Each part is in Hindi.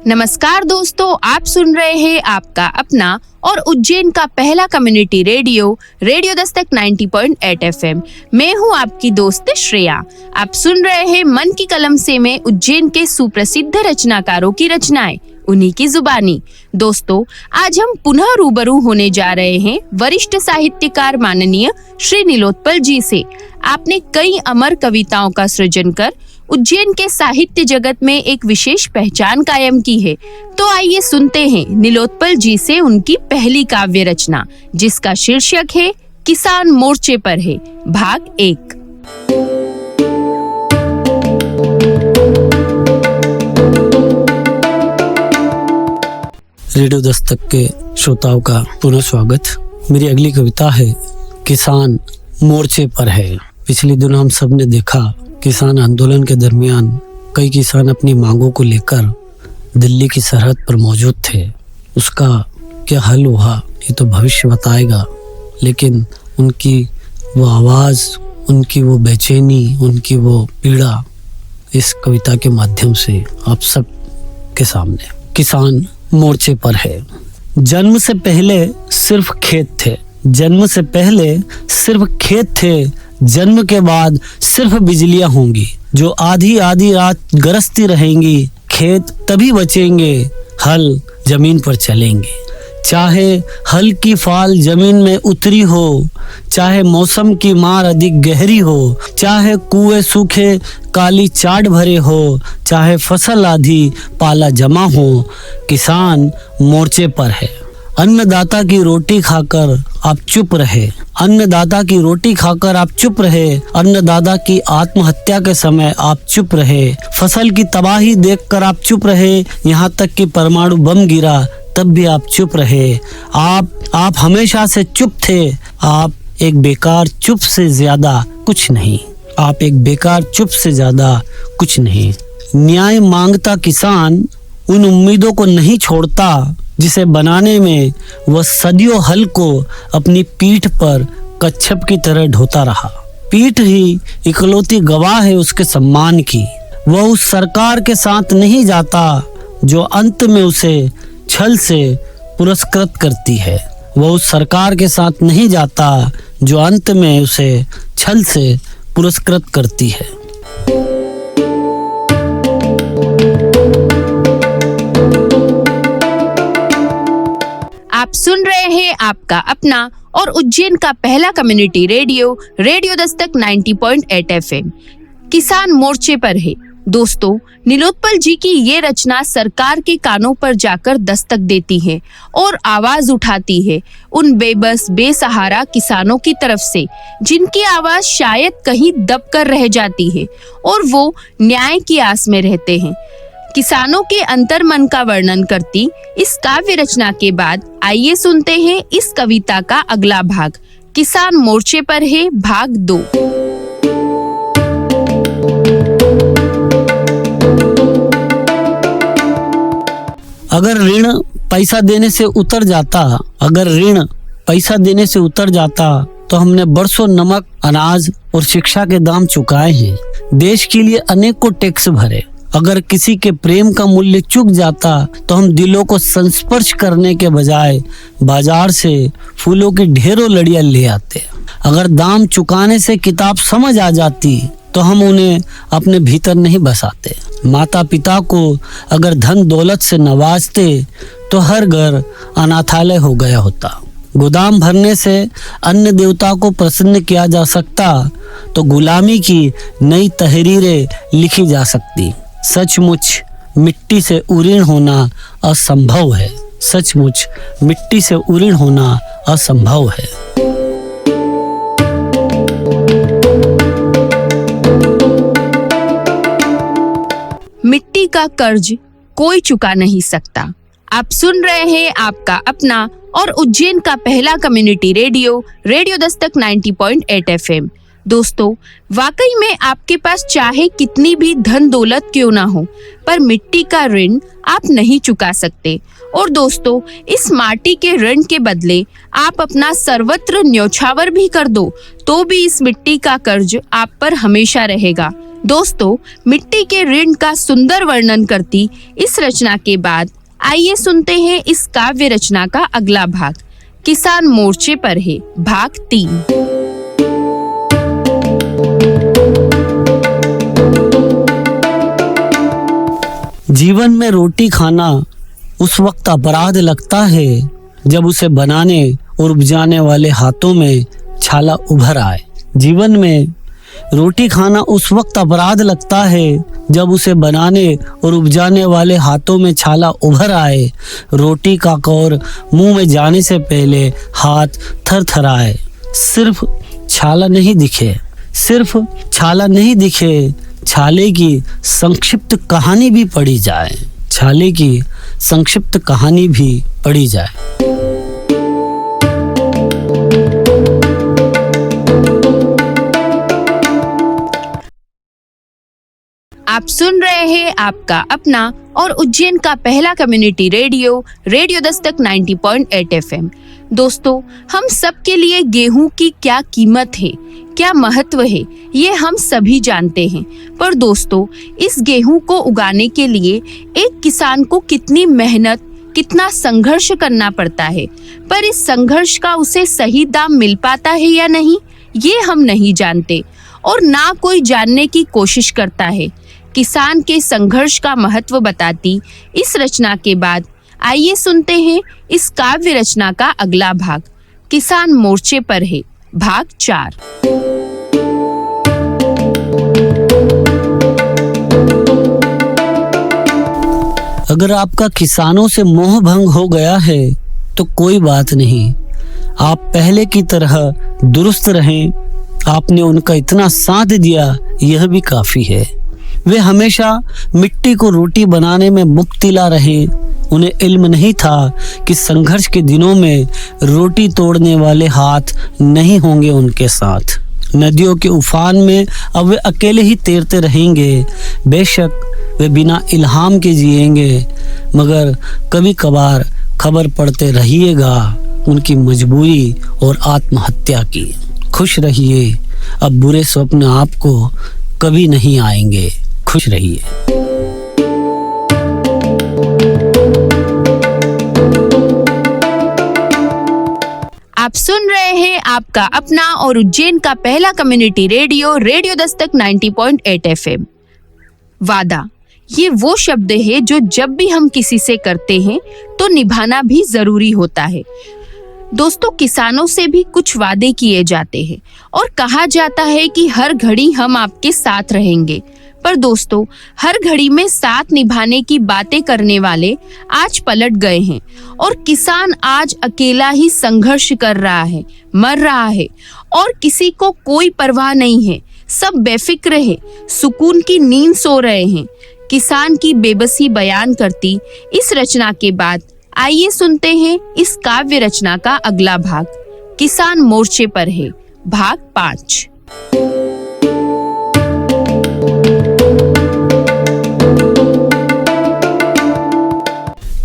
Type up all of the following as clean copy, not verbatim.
नमस्कार दोस्तों, आप सुन रहे हैं आपका अपना और उज्जैन का पहला कम्युनिटी रेडियो दस्तक 90.8 FM। मैं हूं आपकी दोस्त श्रेया। आप सुन रहे हैं मन की कलम से में उज्जैन के सुप्रसिद्ध रचनाकारों की रचनाएं, उन्हीं की जुबानी। दोस्तों, आज हम पुनः रूबरू होने जा रहे हैं वरिष्ठ साहित्यकार माननीय श्री नीलोत्पल जी से। आपने कई अमर कविताओं का सृजन कर उज्जैन के साहित्य जगत में एक विशेष पहचान कायम की है। तो आइए सुनते हैं नीलोत्पल जी से उनकी पहली काव्य रचना, जिसका शीर्षक है किसान मोर्चे पर है, भाग 1। रेडियो दस्तक के श्रोताओं का पुनः स्वागत। मेरी अगली कविता है किसान मोर्चे पर है। पिछले दिनों हम सब ने देखा, किसान आंदोलन के दरमियान कई किसान अपनी मांगों को लेकर दिल्ली की सरहद पर मौजूद थे। उसका क्या हल हुआ ये तो भविष्य बताएगा, लेकिन उनकी वो आवाज़, उनकी वो बेचैनी, उनकी वो पीड़ा इस कविता के माध्यम से आप सब के सामने। किसान मोर्चे पर है। जन्म से पहले सिर्फ खेत थे, जन्म से पहले सिर्फ खेत थे, जन्म के बाद सिर्फ बिजलियां होंगी जो आधी आधी रात गरजती रहेंगी। खेत तभी बचेंगे, हल जमीन पर चलेंगे। चाहे हल की फाल जमीन में उतरी हो, चाहे मौसम की मार अधिक गहरी हो, चाहे कुएं सूखे काली चाट भरे हो, चाहे फसल आधी पाला जमा हो, किसान मोर्चे पर है। अन्नदाता की रोटी खाकर आप चुप रहे, अन्नदाता की रोटी खाकर आप चुप रहे, अन्नदाता की आत्महत्या के समय आप चुप रहे, फसल की तबाही देखकर आप चुप रहे, यहाँ तक कि परमाणु बम गिरा तब भी आप चुप रहे। आप हमेशा से चुप थे। आप एक बेकार चुप से ज्यादा कुछ नहीं, आप एक बेकार चुप से ज्यादा कुछ नहीं। न्याय मांगता किसान उन उम्मीदों को नहीं छोड़ता जिसे बनाने में वह सदियों हल को अपनी पीठ पर कच्छप की तरह ढोता रहा। पीठ ही इकलौती गवाह है उसके सम्मान की। वह उस सरकार के साथ नहीं जाता जो अंत में उसे छल से पुरस्कृत करती है। वह उस सरकार के साथ नहीं जाता जो अंत में उसे छल से पुरस्कृत करती है। आप सुन रहे हैं आपका अपना और उज्जैन का पहला कम्युनिटी रेडियो दस्तक 90.8 FM। किसान मोर्चे पर है। दोस्तों, नीलोत्पल जी की ये रचना सरकार के कानों पर जाकर दस्तक देती है और आवाज उठाती है उन बेबस बेसहारा किसानों की तरफ से, जिनकी आवाज शायद कहीं दब कर रह जाती है और वो न्याय की आस में रहते हैं। किसानों के अंतर्मन का वर्णन करती इस काव्य रचना के बाद आइए सुनते हैं इस कविता का अगला भाग, किसान मोर्चे पर है, भाग 2। अगर ऋण पैसा देने से उतर जाता, अगर ऋण पैसा देने से उतर जाता तो हमने बरसों नमक, अनाज और शिक्षा के दाम चुकाए हैं। देश के लिए अनेकों टैक्स भरे। अगर किसी के प्रेम का मूल्य चुक जाता तो हम दिलों को संस्पर्श करने के बजाय बाजार से फूलों की ढेरों लड़ियां ले आते। अगर दाम चुकाने से किताब समझ आ जाती तो हम उन्हें अपने भीतर नहीं बसाते। माता पिता को अगर धन दौलत से नवाजते तो हर घर अनाथालय हो गया होता। गोदाम भरने से अन्य देवता को प्रसन्न किया जा सकता तो गुलामी की नई तहरीरें लिखी जा सकती। सचमुच मिट्टी से उरीण होना असंभव है, सचमुच मिट्टी से उरीण होना असंभव है। मिट्टी का कर्ज कोई चुका नहीं सकता। आप सुन रहे हैं आपका अपना और उज्जैन का पहला कम्युनिटी रेडियो दस्तक 90.8 FM। दोस्तों, वाकई में आपके पास चाहे कितनी भी धन दौलत क्यों ना हो, पर मिट्टी का ऋण आप नहीं चुका सकते। और दोस्तों, इस माटी के ऋण के बदले आप अपना सर्वत्र न्योछावर भी कर दो तो भी इस मिट्टी का कर्ज आप पर हमेशा रहेगा। दोस्तों, मिट्टी के ऋण का सुंदर वर्णन करती इस रचना के बाद आइए सुनते हैं इस काव्य रचना का अगला भाग, किसान मोर्चे पर है, भाग 3। जीवन में रोटी खाना उस वक्त अपराध लगता है जब उसे बनाने और उपजाने वाले हाथों में छाला उभर आए। जीवन में रोटी खाना उस वक्त अपराध लगता है जब उसे बनाने और उपजाने वाले हाथों में छाला उभर आए। रोटी का कौर मुंह में जाने से पहले हाथ थरथराए। सिर्फ छाला नहीं दिखे, छाले की संक्षिप्त कहानी भी पढ़ी जाए। छाले की संक्षिप्त कहानी भी पढ़ी जाए। आप सुन रहे हैं आपका अपना और उज्जैन का पहला community radio, radio Dastak 90.8 FM। दोस्तों, हम सब के लिए गेहूं की क्या कीमत है, क्या महत्व है, ये हम सभी जानते हैं। पर दोस्तों, इस गेहूं को उगाने के लिए एक किसान को कितनी मेहनत, कितना संघर्ष करना पड़ता है, पर इस संघर्ष का उसे सही दाम मिल पाता है या नहीं, ये हम नहीं जानते और ना कोई जानने की कोशिश करता है। किसान के संघर्ष का महत्व बताती इस रचना के बाद आइए सुनते हैं इस काव्य रचना का अगला भाग, किसान मोर्चे पर है, भाग 4। अगर आपका किसानों से मोह भंग हो गया है तो कोई बात नहीं, आप पहले की तरह दुरुस्त रहें। आपने उनका इतना साथ दिया, यह भी काफी है। वे हमेशा मिट्टी को रोटी बनाने में मुब्तला रहे। उन्हें इल्म नहीं था कि संघर्ष के दिनों में रोटी तोड़ने वाले हाथ नहीं होंगे उनके साथ। नदियों के उफान में अब वे अकेले ही तैरते रहेंगे। बेशक वे बिना इल्हाम के जिएंगे, मगर कभी कभार खबर पड़ते रहिएगा उनकी मजबूरी और आत्महत्या की। खुश रहिए, अब बुरे स्वप्न आपको कभी नहीं आएंगे। खुश रहिए। आप सुन रहे हैं आपका अपना और उज्जैन का पहला community radio, radio Dastak 90.8 FM। वादा, ये वो शब्द है जो जब भी हम किसी से करते हैं तो निभाना भी जरूरी होता है। दोस्तों, किसानों से भी कुछ वादे किए जाते हैं और कहा जाता है कि हर घड़ी हम आपके साथ रहेंगे। पर दोस्तों, हर घड़ी में साथ निभाने की बातें करने वाले आज पलट गए हैं और किसान आज अकेला ही संघर्ष कर रहा है, मर रहा है और किसी को कोई परवाह नहीं है। सब बेफिक्र है, सुकून की नींद सो रहे हैं। किसान की बेबसी बयान करती इस रचना के बाद आइए सुनते हैं इस काव्य रचना का अगला भाग, किसान मोर्चे पर है, भाग 5।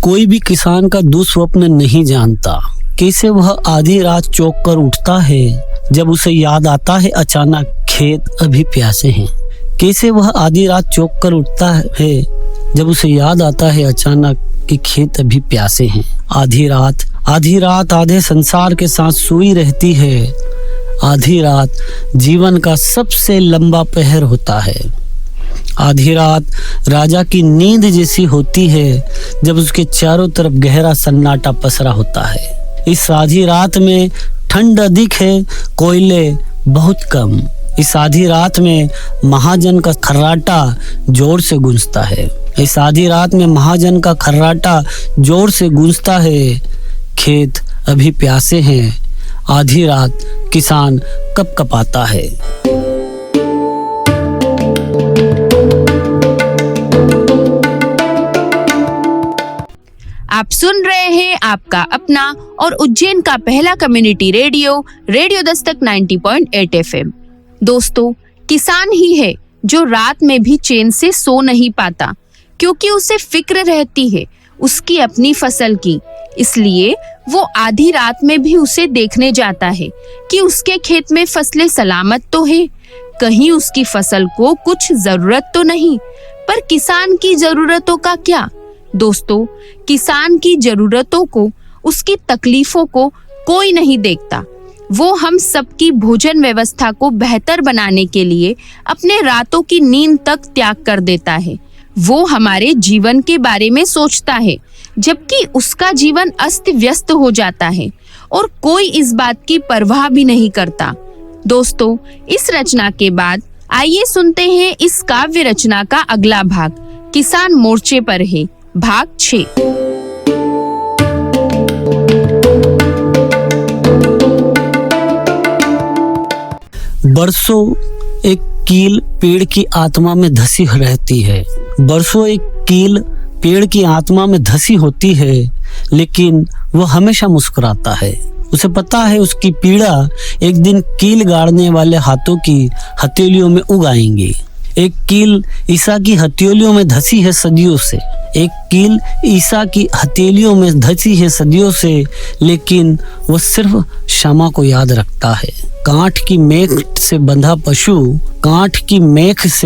कोई भी किसान का दुस्वप्न नहीं जानता। कैसे वह आधी रात चौंक कर उठता है जब उसे याद आता है अचानक खेत अभी प्यासे हैं। कैसे वह आधी रात चौंक कर उठता है जब उसे याद आता है अचानक कि खेत अभी प्यासे हैं। आधी रात आधे संसार के साथ सोई रहती है। आधी रात जीवन का सबसे लंबा पहर होता है। आधी रात राजा की नींद जैसी होती है जब उसके चारों तरफ गहरा सन्नाटा पसरा होता है। इस आधी रात में ठंड अधिक है, कोयले बहुत कम। इस आधी रात में महाजन का खर्राटा जोर से गूंजता है। इस आधी रात में महाजन का खर्राटा जोर से गूंजता है। खेत अभी प्यासे हैं। आधी रात किसान कपकपाता है। आप सुन रहे हैं आपका अपना और उज्जैन का पहला community radio, radio Dastak 90.8 FM। दोस्तों, किसान ही है जो रात में भी चैन से सो नहीं पाता, क्योंकि उसे फिक्र रहती है उसकी अपनी फसल की। इसलिए वो आधी रात में भी उसे देखने जाता है कि उसके खेत में फसलें सलामत तो है। कहीं उसकी फसल को कुछ जरूरत तो नहीं। पर किसान की जरूरतों का क्या? दोस्तों, किसान की जरूरतों को, उसकी तकलीफों को कोई नहीं देखता। वो हम सबकी भोजन व्यवस्था को बेहतर बनाने के लिए अपने रातों की नींद तक त्याग कर देता है। वो हमारे जीवन के बारे में सोचता है, जबकि उसका जीवन अस्त व्यस्त हो जाता है और कोई इस बात की परवाह भी नहीं करता। दोस्तों, इस रचना के बाद आइए सुनते हैं इस काव्य रचना का अगला भाग, किसान मोर्चे पर है, भाग 6। बरसों एक कील पेड़ की आत्मा में धसी रहती है। बरसों एक कील पेड़ की आत्मा में धसी होती है, लेकिन वह हमेशा मुस्कुराता है। उसे पता है उसकी पीड़ा एक दिन कील गाड़ने वाले हाथों की हथेलियों में उग आएंगी। एक कील ईसा की हथेलियों में धसी है सदियों से। एक कील ईसा की हथेलियों में धसी है सदियों से, लेकिन वह सिर्फ क्षमा को याद रखता है। कांठ की मेख से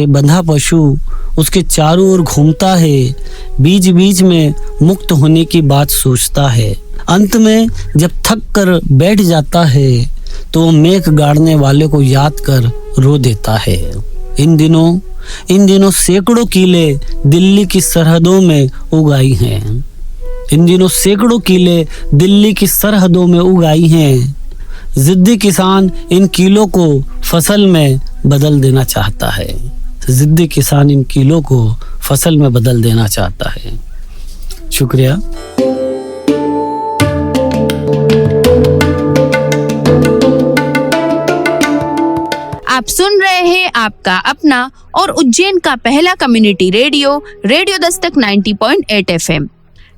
बंधा पशु उसके चारों ओर घूमता है, बीच बीच में मुक्त होने की बात सोचता है। अंत में जब थक कर बैठ जाता है तो वो मेख गाड़ने वाले को याद कर रो देता है। इन दिनों सैकड़ों कीले दिल्ली की सरहदों में उग आई हैं। जिद्दी किसान इन कीलों को फसल में बदल देना चाहता है। शुक्रिया। आप सुन रहे हैं आपका अपना और उज्जैन का पहला community radio Dastak 90.8 FM।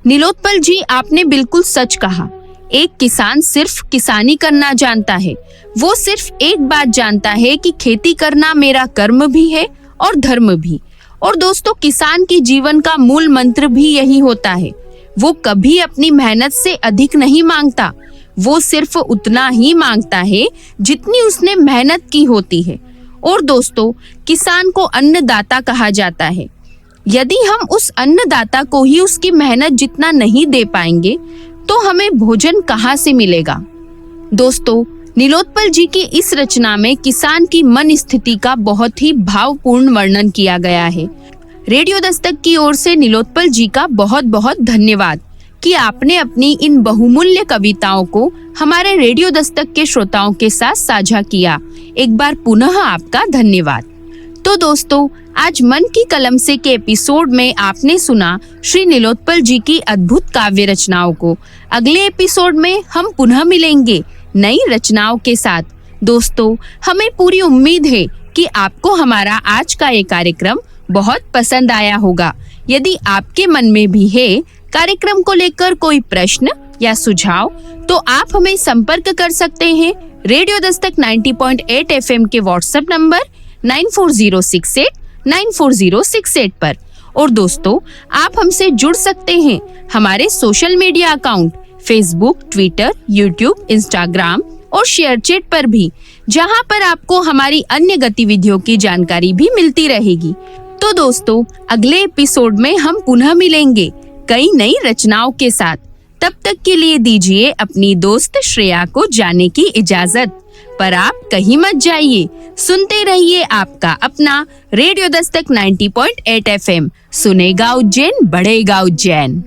Nilotpal जी, आपने बिल्कुल सच कहा। एक किसान सिर्फ किसानी करना जानता है। वो सिर्फ एक बात जानता है कि खेती करना मेरा कर्म भी है और धर्म भी। और दोस्तों, किसान के जीवन का मूल मंत्र भी यही होता है। वो कभी अपनी मेहनत से अधिक नहीं मांगता। वो सिर्फ उतना ही मांगता है जितनी उसने मेहनत की होती है। और दोस्तों, किसान को अन्नदाता कहा जाता है। यदि हम उस अन्नदाता को ही उसकी मेहनत जितना नहीं दे पाएंगे तो हमें भोजन कहाँ से मिलेगा? दोस्तों, नीलोत्पल जी की इस रचना में किसान की मन स्थिति का बहुत ही भावपूर्ण वर्णन किया गया है। रेडियो दस्तक की ओर से नीलोत्पल जी का बहुत बहुत धन्यवाद कि आपने अपनी इन बहुमूल्य कविताओं को हमारे रेडियो दस्तक के श्रोताओं के साथ साझा किया। एक बार पुनः आपका धन्यवाद। तो दोस्तों, आज मन की कलम से के एपिसोड में आपने सुना श्री नीलोत्पल जी की अद्भुत काव्य रचनाओं को। अगले एपिसोड में हम पुनः मिलेंगे नई रचनाओं के साथ। दोस्तों, हमें पूरी उम्मीद है कि आपको हमारा आज का ये कार्यक्रम बहुत पसंद आया होगा। यदि आपके मन में भी है कार्यक्रम को लेकर कोई प्रश्न या सुझाव, तो आप हमें संपर्क कर सकते हैं रेडियो दस्तक 90.8 FM के व्हाट्सएप नंबर 9406894068 पर। और दोस्तों, आप हमसे जुड़ सकते हैं हमारे social media account Facebook, Twitter, YouTube, Instagram और शेयरचैट पर भी, जहां पर आपको हमारी अन्य गतिविधियों की जानकारी भी मिलती रहेगी। तो दोस्तों, अगले एपिसोड में हम पुनः मिलेंगे कई नई रचनाओं के साथ। तब तक के लिए दीजिए अपनी दोस्त श्रेया को जाने की इजाजत। पर आप कहीं मत जाइए, सुनते रहिए आपका अपना रेडियो दस्तक 90.8 FM। सुनेगा उज्जैन, बढ़ेगा उज्जैन।